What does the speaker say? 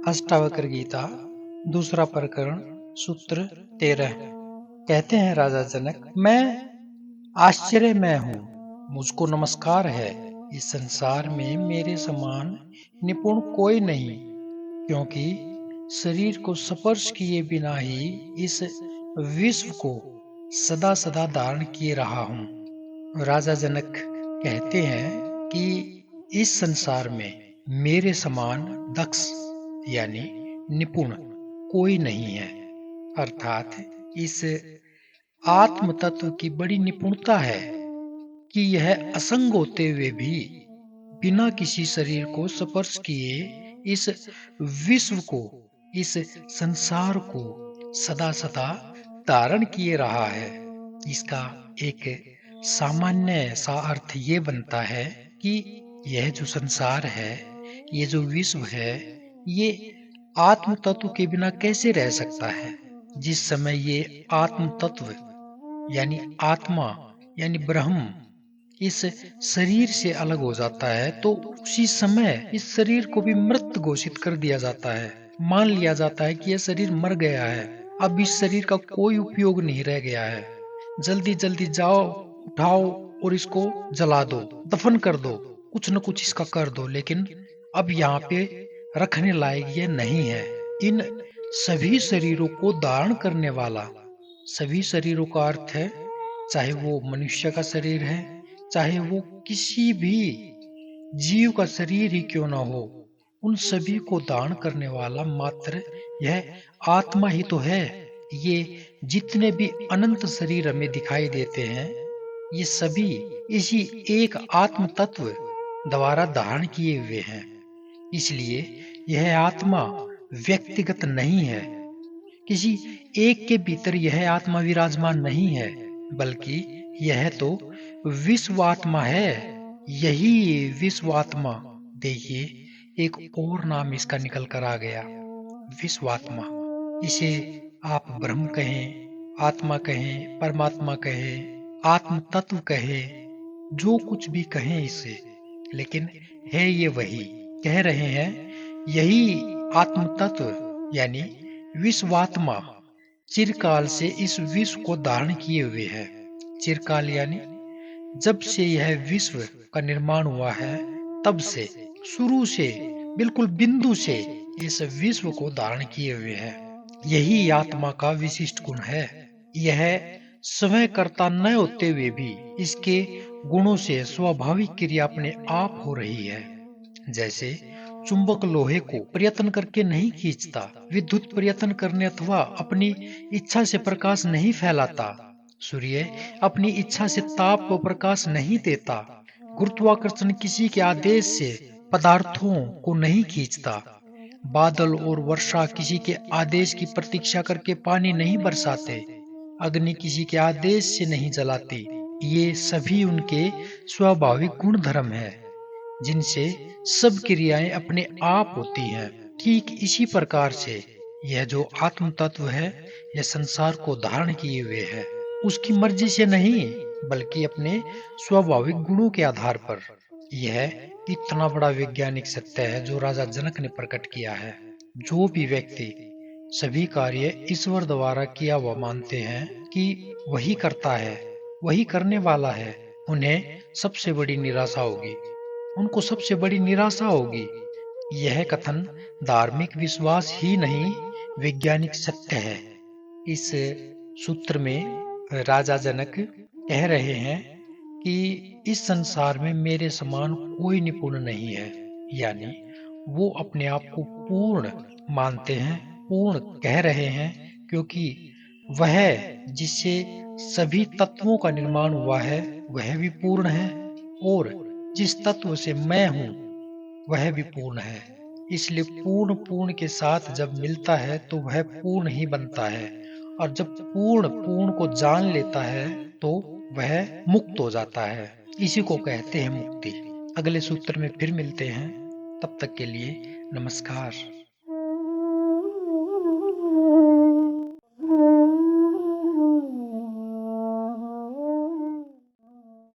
अष्टावक्र गीता दूसरा प्रकरण सूत्र 13। कहते हैं राजा जनक, मैं आश्चर्य में हूँ, मुझको नमस्कार है। इस संसार में मेरे समान निपुण कोई नहीं, क्योंकि शरीर को स्पर्श किए बिना ही इस विश्व को सदा सदा धारण किए रहा हूँ। राजा जनक कहते हैं कि इस संसार में मेरे समान दक्ष यानी निपुण कोई नहीं है, अर्थात इस आत्म तत्व की बड़ी निपुणता है कि यह असंग होते हुए भी बिना किसी शरीर को स्पर्श किए इस विश्व को, इस संसार को सदा सदा धारण किए रहा है। इसका एक सामान्य सा अर्थ ये बनता है कि यह जो संसार है, ये जो विश्व है, ये आत्म तत्व के बिना कैसे रह सकता है। जिस समय ये आत्म तत्व यानी आत्मा यानी ब्रह्म इस शरीर से अलग हो जाता है, तो उसी समय इस शरीर को भी मृत घोषित कर दिया जाता है। मान लिया जाता है कि यह शरीर मर गया है, अब इस शरीर का कोई उपयोग नहीं रह गया है। जल्दी जल्दी जाओ, उठाओ और इसको जला दो, दफन कर दो, कुछ न कुछ इसका कर दो, लेकिन अब यहाँ पे रखने लायक ये नहीं है। इन सभी शरीरों को धारण करने वाला, सभी शरीरों का अर्थ है चाहे वो मनुष्य का शरीर है, चाहे वो किसी भी जीव का शरीर ही क्यों ना हो, उन सभी को धारण करने वाला मात्र यह आत्मा ही तो है। ये जितने भी अनंत शरीर हमें दिखाई देते हैं, ये सभी इसी एक आत्म तत्व द्वारा धारण किए हुए हैं। इसलिए यह आत्मा व्यक्तिगत नहीं है, किसी एक के भीतर यह आत्मा विराजमान नहीं है, बल्कि यह तो विश्व आत्मा है। यही विश्व आत्मा, देखिए एक और नाम इसका निकल कर आ गया, विश्व आत्मा। इसे आप ब्रह्म कहें, आत्मा कहें, परमात्मा कहें, आत्म तत्व कहें, जो कुछ भी कहें इसे, लेकिन है ये वही। कह रहे हैं यही आत्म तत्व यानी विश्वात्मा चिरकाल से इस विश्व को धारण किए हुए है। चिरकाल यानी जब से यह विश्व का निर्माण हुआ है, तब से, शुरू से, बिल्कुल बिंदु से इस विश्व को धारण किए हुए है। यही आत्मा का विशिष्ट गुण है। यह स्वयं कर्ता न होते हुए भी इसके गुणों से स्वाभाविक क्रिया अपने आप हो रही है। जैसे चुंबक लोहे को प्रयत्न करके नहीं खींचता, विद्युत प्रयत्न करने अथवा अपनी इच्छा से प्रकाश नहीं फैलाता, सूर्य अपनी इच्छा से ताप व प्रकाश नहीं देता, गुरुत्वाकर्षण किसी के आदेश से पदार्थों को नहीं खींचता, बादल और वर्षा किसी के आदेश की प्रतीक्षा करके पानी नहीं बरसाते, अग्नि किसी के आदेश से नहीं जलाती। ये सभी उनके स्वाभाविक गुण धर्म है, जिनसे सब क्रियाएं अपने आप होती हैं। ठीक इसी प्रकार से यह जो आत्म तत्व है, यह संसार को धारण किए हुए है, उसकी मर्जी से नहीं, बल्कि अपने स्वाभाविक गुणों के आधार पर। यह इतना बड़ा वैज्ञानिक सत्य है जो राजा जनक ने प्रकट किया है। जो भी व्यक्ति सभी कार्य ईश्वर द्वारा किया हुआ मानते हैं कि वही करता है, वही करने वाला है, उन्हें सबसे बड़ी निराशा होगी, उनको सबसे बड़ी निराशा होगी। यह कथन धार्मिक विश्वास ही नहीं, वैज्ञानिक सत्य है। इस सूत्र में राजा जनक कह रहे हैं कि इस संसार में मेरे समान कोई निपुण नहीं है, यानी वो अपने आप को पूर्ण मानते हैं, पूर्ण कह रहे हैं, क्योंकि वह जिससे सभी तत्वों का निर्माण हुआ है वह भी पूर्ण है, और जिस तत्व से मैं हूं वह भी पूर्ण है। इसलिए पूर्ण पूर्ण के साथ जब मिलता है तो वह पूर्ण ही बनता है, और जब पूर्ण पूर्ण को जान लेता है तो वह मुक्त हो जाता है। इसी को कहते हैं मुक्ति। अगले सूत्र में फिर मिलते हैं, तब तक के लिए नमस्कार।